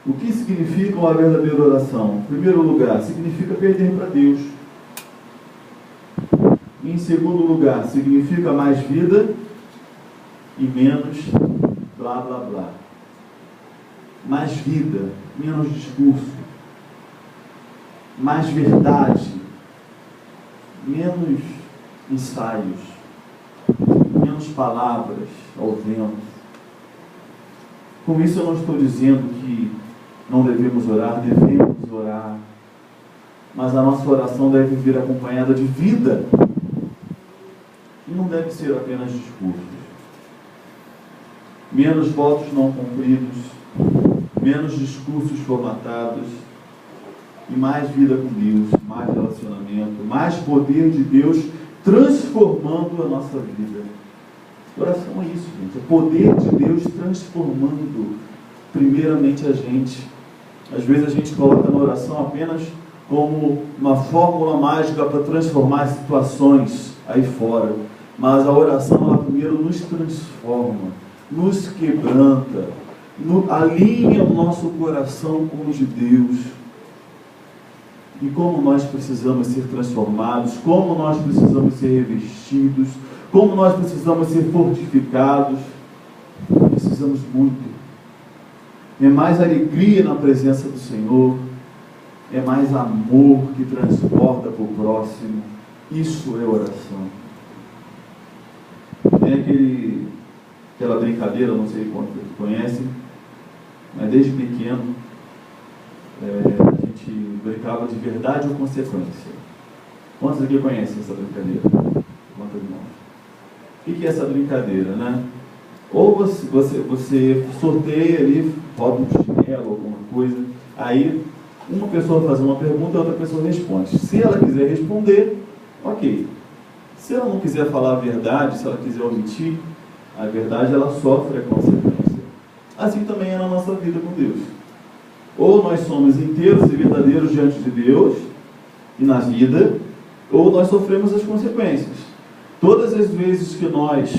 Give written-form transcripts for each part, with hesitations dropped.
O que significa uma verdadeira oração? Em primeiro lugar, significa perder para Deus. Em segundo lugar, significa mais vida e menos blá blá blá. Mais vida, menos discurso. Mais verdade, menos ensaios, menos palavras ao vento. Com isso eu não estou dizendo que não devemos orar, devemos orar. Mas a nossa oração deve vir acompanhada de vida. E não deve ser apenas discursos. Menos votos não cumpridos, menos discursos formatados, e mais vida com Deus, mais relacionamento, mais poder de Deus transformando a nossa vida. Oração é isso, gente. É poder de Deus transformando primeiramente a gente. Às vezes a gente coloca na oração apenas como uma fórmula mágica para transformar situações aí fora. Mas a oração, ela primeiro nos transforma, nos quebranta, alinha o nosso coração com o de Deus. E como nós precisamos ser transformados, como nós precisamos ser revestidos, como nós precisamos ser fortificados. Precisamos muito. É mais alegria na presença do Senhor, é mais amor que transborda para o próximo. Isso é oração. Tem aquela brincadeira, não sei quantos conhecem, mas desde pequeno a gente brincava de verdade ou consequência. Quantos aqui conhecem essa brincadeira? Quantos irmãos? O que é essa brincadeira, né? Ou você sorteia ali, roda um chinelo, alguma coisa, aí uma pessoa faz uma pergunta e a outra pessoa responde. Se ela quiser responder, ok. Se ela não quiser falar a verdade, se ela quiser omitir a verdade, ela sofre a consequência. Assim também é na nossa vida com Deus. Ou nós somos inteiros e verdadeiros diante de Deus e na vida, ou nós sofremos as consequências. Todas as vezes que nós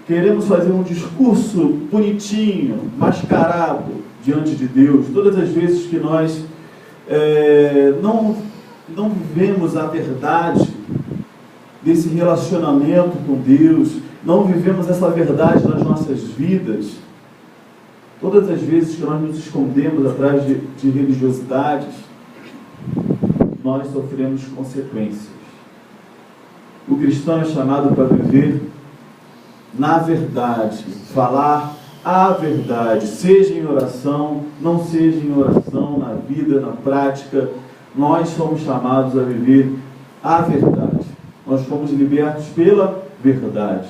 queremos fazer um discurso bonitinho, mascarado diante de Deus, todas as vezes que nós não vivemos a verdade desse relacionamento com Deus, não vivemos essa verdade nas nossas vidas, todas as vezes que nós nos escondemos atrás de religiosidades, nós sofremos consequências. O cristão é chamado para viver na verdade, falar a verdade, seja em oração, não seja em oração, na vida, na prática. Nós somos chamados a viver a verdade. Nós fomos libertos pela verdade.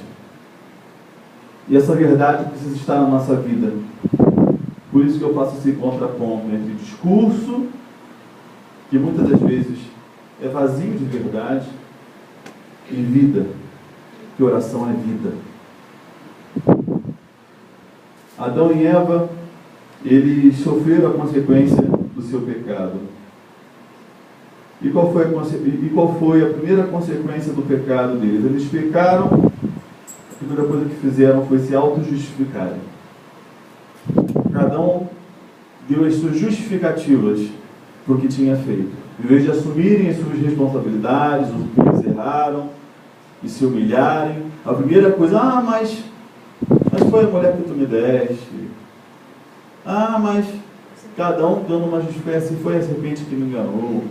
E essa verdade precisa estar na nossa vida. Por isso que eu faço esse contraponto entre discurso, que muitas das vezes é vazio de verdade, e vida, que oração é vida. Adão e Eva, eles sofreram a consequência do seu pecado. E qual foi a primeira consequência do pecado deles? Eles pecaram, a primeira coisa que fizeram foi se auto-justificarem. Cada um deu as suas justificativas para o que tinha feito. Em vez de assumirem as suas responsabilidades, os que eles erraram, e se humilharem, a primeira coisa, mas foi a mulher que tu me deste. Mas cada um dando uma justificação, foi a serpente que me enganou.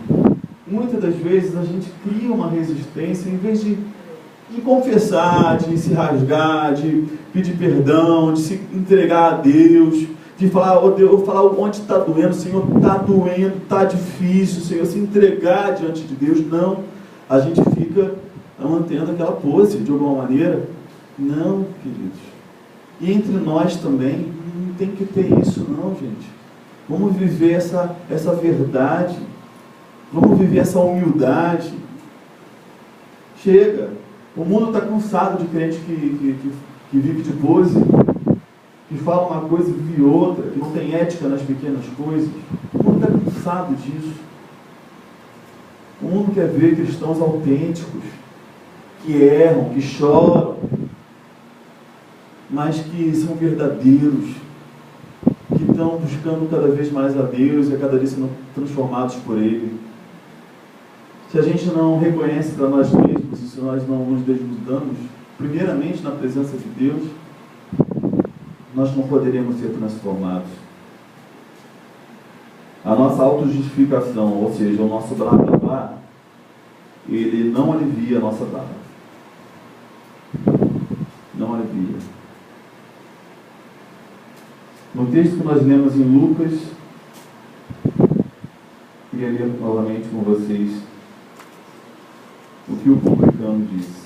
Muitas das vezes a gente cria uma resistência, em vez de confessar, de se rasgar, de pedir perdão, de se entregar a Deus, de falar, Deus, falar onde está doendo, Senhor, está doendo, está difícil, Senhor, se entregar diante de Deus. Não, a gente fica mantendo aquela pose de alguma maneira. Não, queridos. E entre nós também, não tem que ter isso não, gente. Vamos viver essa verdade. Vamos viver essa humildade. Chega. O mundo está cansado de crente que vive de pose, que fala uma coisa e vive outra, que não tem ética nas pequenas coisas. O mundo está cansado disso. O mundo quer ver cristãos autênticos, que erram, que choram, mas que são verdadeiros, que então buscando cada vez mais a Deus e a cada vez sendo transformados por Ele. Se a gente não reconhece para nós mesmos e se nós não nos desnudamos, primeiramente na presença de Deus, nós não poderemos ser transformados. A nossa autojustificação, ou seja, o nosso blá blá blá, ele não alivia a nossa barra. Não alivia. No texto que nós lemos em Lucas, queria ler novamente com vocês o que o publicano disse.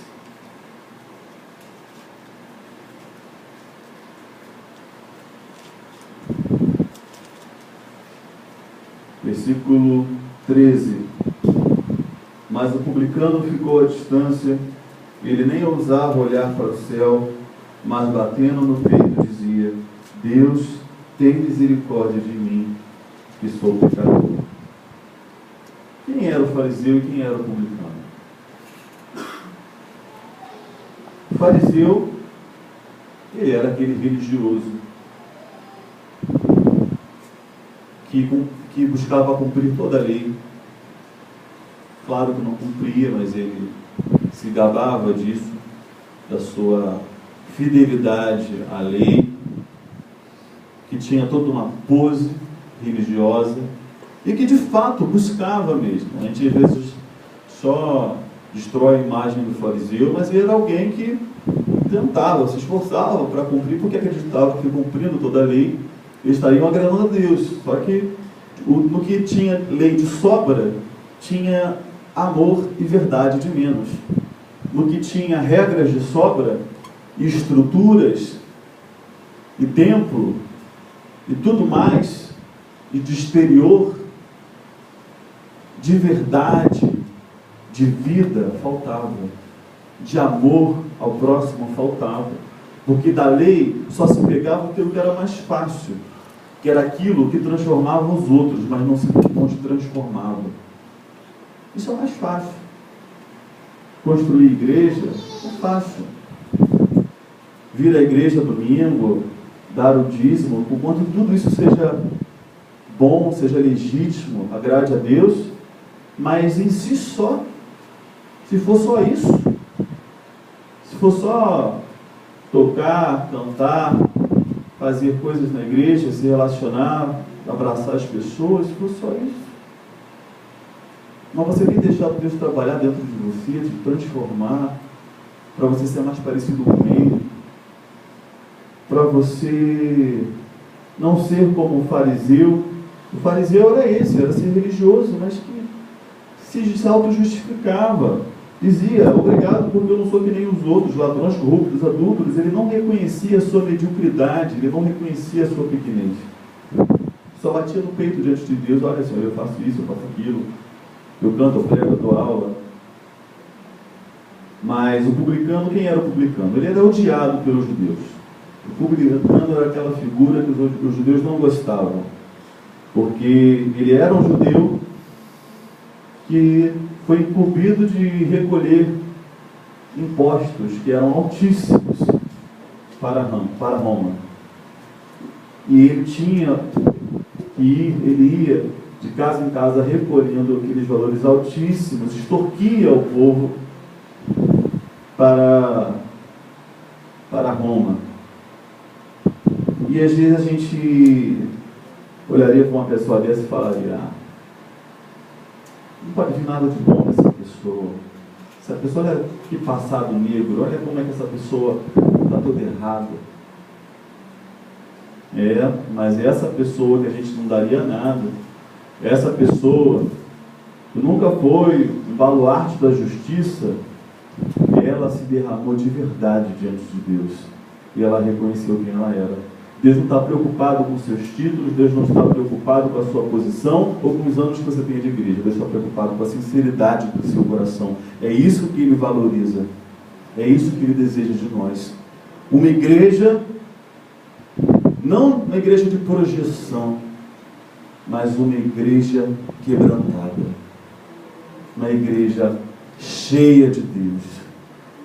Versículo 13. Mas o publicano ficou à distância, ele nem ousava olhar para o céu, mas batendo no peito dizia: Deus, tem misericórdia de mim, que sou pecador. Quem era o fariseu e quem era o publicano? O fariseu, ele era aquele religioso que buscava cumprir toda a lei. Claro que não cumpria, mas ele se gabava disso, da sua fidelidade à lei, que tinha toda uma pose religiosa e que de fato buscava mesmo. A gente às vezes só destrói a imagem do fariseu, mas ele era alguém que tentava, se esforçava para cumprir, porque acreditava que cumprindo toda a lei eles estariam agradando a Deus. Só que no que tinha lei de sobra, tinha amor e verdade de menos. No que tinha regras de sobra, e estruturas, e templo, e tudo mais, e de exterior, de verdade, de vida, faltava. De amor ao próximo, faltava. Porque da lei só se pegava aquilo que era mais fácil, que era aquilo que transformava os outros, mas não se transformava. Isso é mais fácil. Construir igreja é fácil. Vir à igreja domingo, dar o dízimo, por quanto tudo isso seja bom, seja legítimo, agrade a Deus, mas em si só, se for só isso, se for só tocar, cantar, fazer coisas na igreja, se relacionar, abraçar as pessoas, se for só isso, mas você tem deixado Deus trabalhar dentro de você, te transformar, para você ser mais parecido com Ele, para você não ser como o fariseu. O fariseu era esse, era ser religioso, mas que se auto-justificava. Dizia: obrigado porque eu não sou que nem os outros, ladrões, corruptos, adúlteros. Ele não reconhecia a sua mediocridade, ele não reconhecia a sua pequenez. Só batia no peito diante de Deus: olha, Senhor, eu faço isso, eu faço aquilo, eu canto, eu prego, eu dou aula. Mas o publicano, quem era o publicano? Ele era odiado pelos judeus. O publicano era aquela figura que os judeus não gostavam, porque ele era um judeu que foi incumbido de recolher impostos que eram altíssimos para Roma. E ele tinha que ir, ele ia de casa em casa recolhendo aqueles valores altíssimos, extorquia o povo para Roma. E às vezes a gente olharia para uma pessoa dessa e falaria: não pode vir nada de bom nessa pessoa. Essa pessoa, olha que passado negro, olha como é que essa pessoa está toda errada. Mas essa pessoa que a gente não daria nada, essa pessoa que nunca foi um baluarte da justiça, ela se derramou de verdade diante de Deus. E ela reconheceu quem ela era. Deus não está preocupado com seus títulos, Deus não está preocupado com a sua posição ou com os anos que você tem de igreja. Deus está preocupado com a sinceridade do seu coração. É isso que Ele valoriza. É isso que Ele deseja de nós. Uma igreja, não uma igreja de projeção, mas uma igreja quebrantada. Uma igreja cheia de Deus.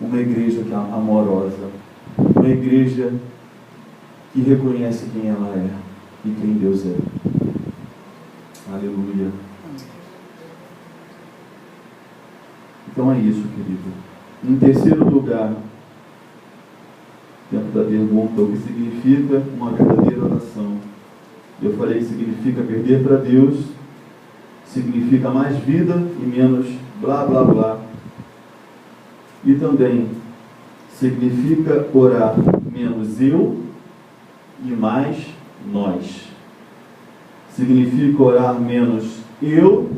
Uma igreja amorosa. Uma igreja que reconhece quem ela é. e quem Deus é. Aleluia. Então é isso, querido. Em terceiro lugar, dentro da pergunta, o que significa uma verdadeira oração? Eu falei que significa perder para Deus, significa mais vida e menos blá blá blá. E também significa orar menos eu e mais nós. Significa orar menos eu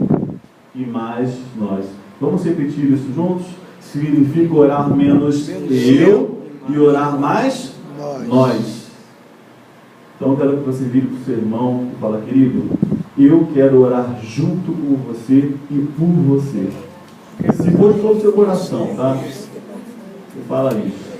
e mais nós. Vamos repetir isso juntos? Significa orar menos eu e orar mais nós. Então eu quero que você vire para o seu irmão e fale: querido, eu quero orar junto com você e por você. Se for de todo o seu coração, tá? Você fala isso.